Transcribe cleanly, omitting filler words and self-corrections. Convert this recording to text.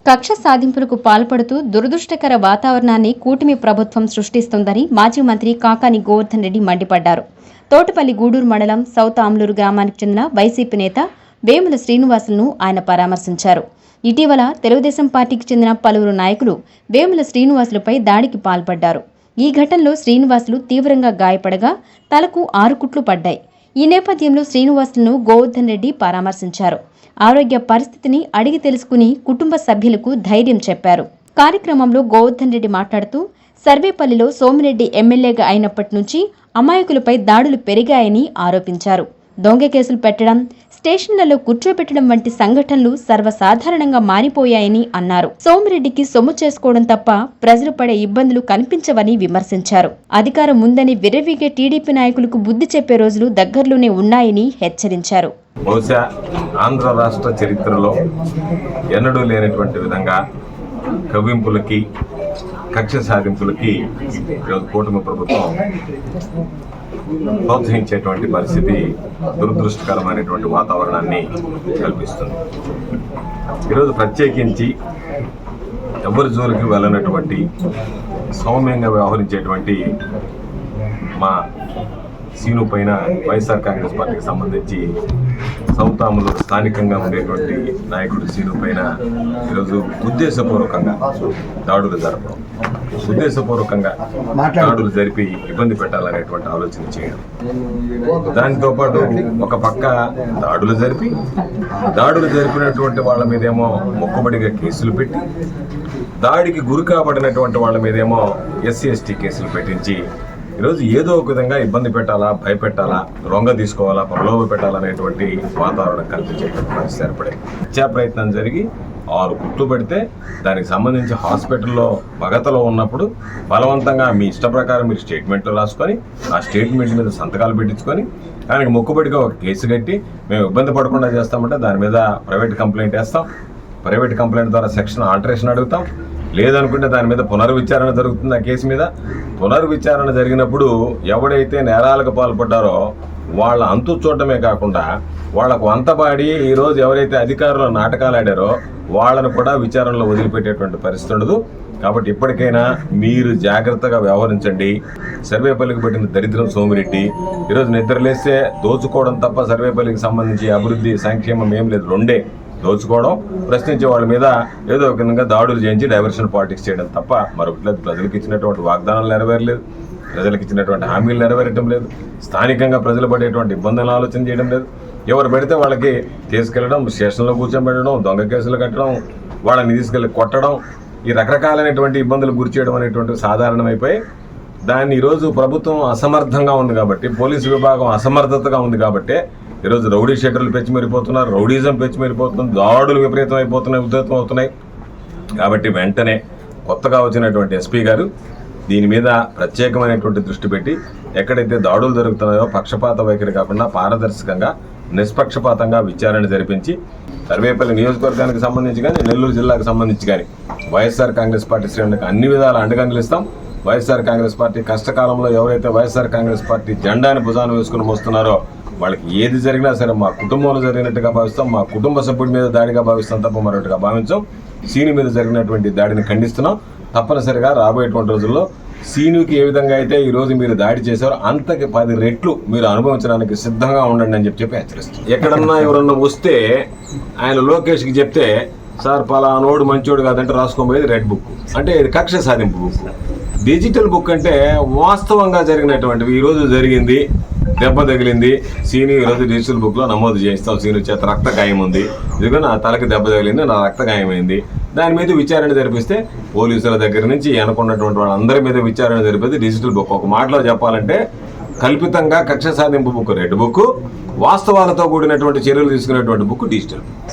కక్ష సాధింపులకు పాల్పడుతూ దురదృష్టకర వాతావరణాన్ని కూటమి ప్రభుత్వం సృష్టిస్తోందని మాజీ మంత్రి కాకాని గోవర్ధన్ రెడ్డి మండిపడ్డారు. తోటపల్లి గూడూరు మండలం సౌత్ ఆమ్లూరు గ్రామానికి చెందిన వైసీపీ నేత వేముల శ్రీనివాసులను ఆయన పరామర్శించారు. ఇటీవల తెలుగుదేశం పార్టీకి చెందిన పలువురు నాయకులు వేముల శ్రీనివాసులపై దాడికి పాల్పడ్డారు. ఈ ఘటనలో శ్రీనివాసులు తీవ్రంగా గాయపడగా తలకు 6 కుట్లు పడ్డాయి. ఈ నేపథ్యంలో శ్రీనివాసులను గోవర్ధన్ రెడ్డి పరామర్శించారు. ఆరోగ్య పరిస్థితిని అడిగి తెలుసుకుని కుటుంబ సభ్యులకు ధైర్యం చెప్పారు. కార్యక్రమంలో గోవర్ధన్ రెడ్డి మాట్లాడుతూ సర్వేపల్లిలో సోమిరెడ్డి ఎమ్మెల్యేగా అయినప్పటి నుంచి అమాయకులపై దాడులు పెరిగాయని ఆరోపించారు. దొంగ కేసులు పెట్టడం, స్టేషన్లలో కూర్చోబెట్టడం వంటి సంఘటనలు సర్వసాధారణంగా మారిపోయాయని అన్నారు. సోమిరెడ్డికి సొమ్ము చేసుకోవడం తప్ప ప్రజలు పడే ఇబ్బందులు కనిపించవని విమర్శించారు. అధికారం ఉందని విర్రవీగే టీడీపీ నాయకులకు బుద్ధి చెప్పే రోజులు దగ్గరలోనే ఉన్నాయని హెచ్చరించారు. బహుశా ఆంధ్ర రాష్ట్ర చరిత్రలో ఎన్నడూ లేనటువంటి విధంగా కవ్వింపులకి, కక్ష సాధింపులకి ఈరోజు కూటమి ప్రభుత్వం ప్రోత్సహించేటువంటి పరిస్థితి దురదృష్టకరమైనటువంటి వాతావరణాన్ని కల్పిస్తుంది. ఈరోజు ప్రత్యేకించి ఎవరి జోలికి వెళ్ళనటువంటి సౌమ్యంగా వ్యవహరించేటువంటి మా సీను పైన వైఎస్ఆర్ కాంగ్రెస్ పార్టీకి సంబంధించి సౌత్ ఆమ్లూరు స్థానికంగా ఉండేటువంటి నాయకుడు సీను పైన ఈరోజు ఉద్దేశపూర్వకంగా దాడులు జరపడం, ఉద్దేశపూర్వకంగా దాడులు జరిపి ఇబ్బంది పెట్టాలనేటువంటి ఆలోచన చేయడం, దానితో పాటు ఒక పక్క దాడులు జరిపినటువంటి వాళ్ళ మీదేమో మొక్కుబడిగా కేసులు పెట్టి, దాడికి గురి కాబడినటువంటి వాళ్ళ మీదేమో ఎస్సీ ఎస్టీ కేసులు పెట్టించి ఈరోజు ఏదో ఒక విధంగా ఇబ్బంది పెట్టాలా, భయపెట్టాలా, రొంగ తీసుకోవాలా, ప్రలోభ పెట్టాలనేటువంటి వాతావరణం కల్పించేటువంటి పరిస్థితి ఏర్పడింది. హత్యా ప్రయత్నం జరిగి 6 కుట్లు పెడితే దానికి సంబంధించి హాస్పిటల్లో భగతలో ఉన్నప్పుడు బలవంతంగా మీ ఇష్ట ప్రకారం మీరు స్టేట్మెంట్లు రాసుకొని ఆ స్టేట్మెంట్ మీద సంతకాలు పెట్టించుకొని దానికి మొక్కుబడిగా ఒక కేసు కట్టి మేము ఇబ్బంది పడకుండా చేస్తామంటే దాని మీద ప్రైవేట్ కంప్లైంట్ వేస్తాం. ప్రైవేట్ కంప్లైంట్ ద్వారా సెక్షన్ ఆల్టరేషన్ అడుగుతాం. లేదనుకుంటే దాని మీద పునర్విచారణ జరుగుతుంది. ఆ కేసు మీద పునర్విచారణ జరిగినప్పుడు ఎవడైతే నేరాలకు పాల్పడ్డారో వాళ్ళ అంతు చూడటమే కాకుండా వాళ్లకు వంతపాడి ఈరోజు ఎవరైతే అధికారులు నాటకాలు ఆడారో వాళ్ళను కూడా విచారణలో వదిలిపెట్టేటువంటి పరిస్థితి ఉండదు. కాబట్టి ఇప్పటికైనా మీరు జాగ్రత్తగా వ్యవహరించండి. సర్వేపల్లికి పెట్టిన దరిద్రం సోమిరెడ్డి ఈరోజు నిద్రలేస్తే దోచుకోవడం తప్ప సర్వేపల్లికి సంబంధించి అభివృద్ధి, సంక్షేమం ఏం లేదు. రెండే: దోచుకోవడం, ప్రశ్నించే వాళ్ళ మీద ఏదో ఒక విధంగా దాడులు చేయించి డైవర్షన్ పాలిటిక్స్ చేయడం తప్ప మరొకటి లేదు. ప్రజలకు ఇచ్చినటువంటి వాగ్దానాలు నెరవేరలేదు, ప్రజలకు ఇచ్చినటువంటి హామీలు నెరవేరటం లేదు, స్థానికంగా ప్రజలు పడేటువంటి ఇబ్బందులను ఆలోచన చేయడం లేదు. ఎవరు పెడితే వాళ్ళకి తీసుకెళ్లడం, స్టేషన్లో కూర్చోబెట్టడం, దొంగ కేసులు కట్టడం, వాళ్ళని తీసుకెళ్ళి కొట్టడం, ఈ రకరకాలైనటువంటి ఇబ్బందులకు గురి చేయడం అనేటువంటి సాధారణమైపోయి దాన్ని ఈరోజు ప్రభుత్వం అసమర్థంగా ఉంది కాబట్టి, పోలీసు విభాగం అసమర్థతగా ఉంది కాబట్టి ఈరోజు రౌడీ షెటర్లు పెంచిమరిపోతున్నారు, రౌడీజం పెంచిమరిపోతుంది, దాడులు విపరీతం అయిపోతున్నాయి, ఉధృతం అవుతున్నాయి. కాబట్టి వెంటనే కొత్తగా వచ్చినటువంటి ఎస్పీ గారు దీని మీద ప్రత్యేకమైనటువంటి దృష్టి పెట్టి ఎక్కడైతే దాడులు జరుగుతున్నాయో పక్షపాత వైఖరి కాకుండా పారదర్శకంగా, నిష్పక్షపాతంగా విచారణ జరిపించి సర్వేపల్లి నియోజకవర్గానికి సంబంధించి కానీ, నెల్లూరు జిల్లాకు సంబంధించి కానీ వైఎస్ఆర్ కాంగ్రెస్ పార్టీ శ్రేణులకు అన్ని విధాల అండగా నిలుస్తాం. వైఎస్ఆర్ కాంగ్రెస్ పార్టీ కష్టకాలంలో ఎవరైతే వైఎస్ఆర్ కాంగ్రెస్ పార్టీ జెండాని భుజాన వేసుకుని మోస్తున్నారో వాళ్ళకి ఏది జరిగినా సరే మా కుటుంబంలో జరిగినట్టుగా భావిస్తాం, మా కుటుంబ సభ్యుడి మీద దాడిగా భావిస్తాం తప్ప మరొకటిగా భావించాం. సీను మీద జరిగినటువంటి దాడిని ఖండిస్తున్నాం. తప్పనిసరిగా రాబోయేటువంటి రోజుల్లో సీనుకి ఏ విధంగా అయితే ఈరోజు మీరు దాడి చేశారో అంతకి 10 రెట్లు మీరు అనుభవించడానికి సిద్ధంగా ఉండండి అని చెప్పి హెచ్చరిస్తాం. ఎక్కడన్నా ఎవరన్నా వస్తే ఆయన లోకేష్కి చెప్తే, సార్ పలానోడు మంచోడు కాదంటే రాసుకోబోయేది రెడ్ బుక్, అంటే ఇది కక్ష సాధింపు బుక్. డిజిటల్ బుక్ అంటే వాస్తవంగా జరిగినటువంటివి. ఈరోజు జరిగింది, దెబ్బ తగిలింది, సీను ఈరోజు డిజిటల్ బుక్లో నమోదు చేయిస్తాం. సీను చేత రక్త గాయం ఉంది, ఇదిగో నా తలకి దెబ్బ తగిలింది, నా రక్త గాయమైంది, దాని మీద విచారణ జరిపిస్తే పోలీసుల దగ్గర నుంచి అనుకున్నటువంటి వాళ్ళందరి మీద విచారణ జరిపేది డిజిటల్ బుక్. ఒక మాటలో చెప్పాలంటే కల్పితంగా కక్ష సాధింపు బుక్ రెడ్ బుక్, వాస్తవాలతో కూడినటువంటి చర్యలు తీసుకునేటువంటి బుక్ డిజిటల్ బుక్.